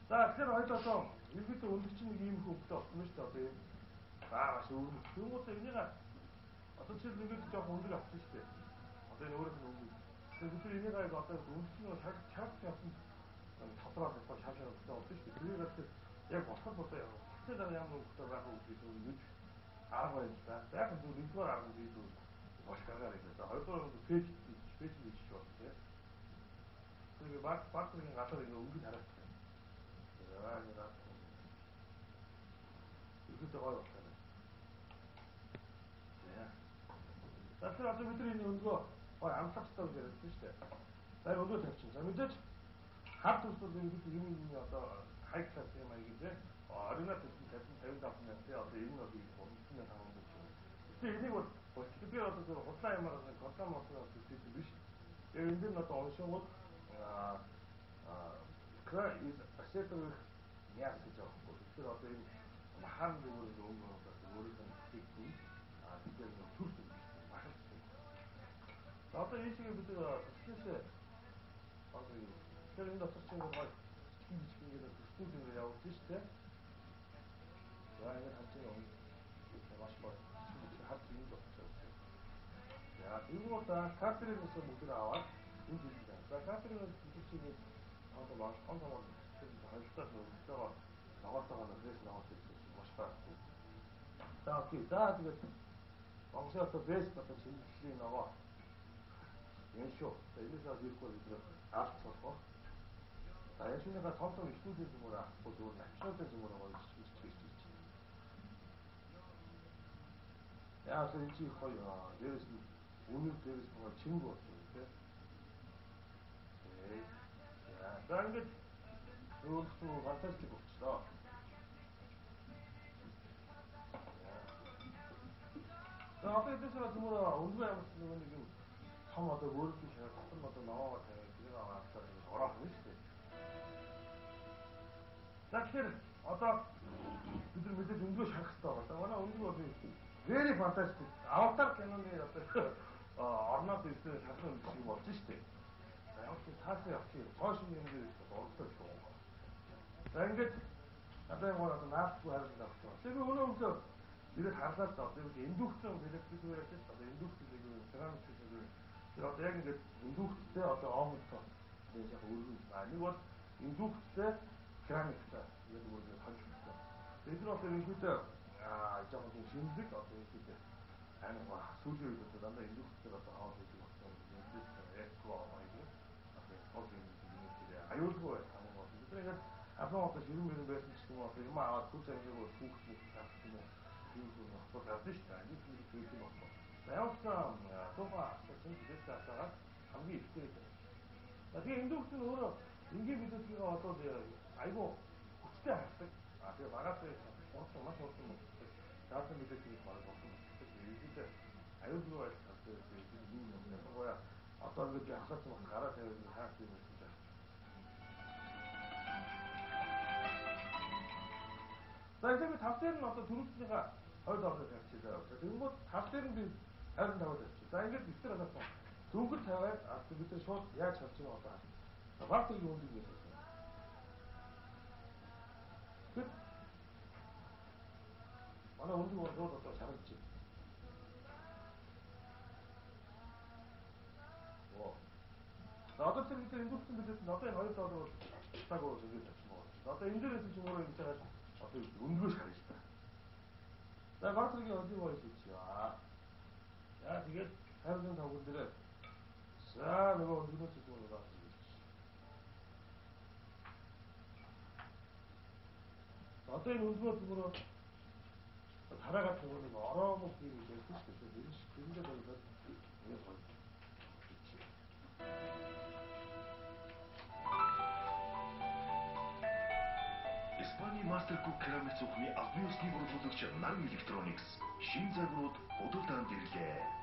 За тэгэхээр ойлголоо ерөөдөө өндөч нэг ийм хөвгтэй болсон шүү дээ. Одоо ийм баагаш өөрөөр тэгмүүд энийг одоо чи нэгэд жоох өндөр авчих шүү дээ. Одоо энэ өөрөөр нь өнгө. Тэгэхээр бид энийг одоо өндөч нь чарах явсан тодроо тодроо шалгах хэрэгтэй болсон шүү дээ. Тэгээд яг болох одоо тэгтээ дараа ямар хөвгтэй байх вэ гэж үгэж арга байна л да. Яг зөв нэгдүгээр арга нь зүйл бош гараар ирлээ. За хоёрдугаар нь пэйж хийж байна тийм. Тэгээд багийн гадар ингэ өнгөд хараад байна. Яа нэг аа. Ихэдээ гой байна. Яа. Тэгэхээр одоо бидний энэ өнгөө гой амтлах хэрэгтэй гэж ярьсан шүү дээ. За өнгөө тавьчих. За мэдээж хад төсөл ингээд юм одоо хай класс юм аа гэж оригинал төсөл 55 мянган тий одоо энэ нь одоо 3500 гэж байна. Тэгэхээр энийг бол би одоо худлаа юмар контам мотороо төсөл биш. Тэгээд энэ нь одоо оншингууд край is acceptable яас гэж аахгүй. Тэгэхээр одоо энэ махан зүгээр өнгө өөрөөр нь хэлбэл тэгэхээр төр төр махан. Одоо энэ шиг бид төслөөсөө одоо тэр энэ дотор чинь гой ингээд төслүүд ингэ явуулж штэ. За ингэ хацсан юм. Маш бод хад юм дотор. Яа энэ удаа катеринээс бүгд аваад энэ зүйл байна. За катеринээс бүгд чинь одоо маш онцгой хайлтаар нөлөөлөөгөө ногоотойгоо нэс ногоот гэсэн маш баахгүй. За окей. За тэгээд Монголын бэст одоо шинжилгээний ногоо энэ шүү. Энэс авахгүй бид авч болох. За энэ шинийхээ том том студийн зүмөр авахгүй зүгээр натуралын зүмөр байгаа гэж. Яа тэр чи хоёр дээрээс нь үнэр дээрээс нь чинг болсон тийм. За ингээд өөрсдөө фантастик болчихлоо. За одоо эдгээр зүгээр өнгөө ямарч нэг юм том одоо өөрөлдөө шахаад том одоо наваагаа тавиад тэр аваалтаар ингэж ороох юм шүү дээ. За тэгэхээр одоо бид нар мэдээж өнгөө шахах хэрэгтэй байна. Манай өнгөө бол very fantastic. Аватар киноны одоо орнод ирсэн шахах юм шиг болж шүү дээ. За яг ч таасан явчих. Цоош юм дээр оролцож байгаа. За ингээд одоо яг одоо наадгүй харилт авах. Тэгээ өнөө өглөө ирээд харлаа л одоо индукцийн электрик яриад шүү дээ. Одоо индукцийн керамик гэдэг. Тэр одоо яг ингээд индукцтэй одоо оомтой тэгээд яг өөрөөр нэг бол индукцтэй керамиктай яг өөрөөр хончтой. Тэгээд тэр одоо ерөнхийдөө жоохон тийм шинэлэг одоо ерөнхийдөө аимаа сүүлийн үед одоо дандаа индукцтэй одоо аваад байдаг болсон. Индукцтэй экко аваад одоо аюулгүй байсан юм байна. Бид ингээд апаа одоо ширүүгээр байсан ч юм уу одоо юм аваад түр замжиг бол хүүхдүүд таах юм уу тийм юм болохгүй гадна шүү дээ. Нэг нэг зүйл юм байна. Явсан тухайн асуусан тэгээд цаашаа хамгийн ихтэй байна. Тэгээ индукц нь өөрөө энгийн бизнесийг одоо айгүй хүчтэй хардаг. Тэгээ багасаа урсан маш урсан болчихсон. Даасан бизнесийг баг болсон. Тэгээд аюулгүй байсан. Тэгээд юм яг одоо ингээд хасаач мод гараа тавиад хаач юм гэж байна. За тэгээд тав дээр нь одоо түрүүчнийхээ хойд орныг тавьчихлаа. Тэгвэл тав дээр нь би 25 тавьчих. За ингээд битэр хасаасан. Дөнгөж тавиад бид нар шууд яаж харж байгаа одоо багтыг юу гэдэг юм бэ? Гэт манай өндөр бол шууд одоо шаргалж байна. Одоо тэр бид индукцийн бизнес нь одоо энэ $2 бол цаг уу гэж тавьсан байна. Одоо энэ дээрээс ч өөрөө ингэж байгаа одоо өнгөөш харж байна. За багтрын өдний боёс хийчихээ. Яа тэгээд 55 дээр за нөгөө өнгөөс ч зүгээр байгаа юм. Одоо энэ өнгөө зүгээр тараагаад нөгөө нэг ороомог юм байсан шүү дээ. Энэ шиг энэ дээр болоод энэ гоё. Испани Мастеркуб керамик цухны албан ёсны борлуулагч Наран Electronics шинэ загварууд худалдаанд ирлээ.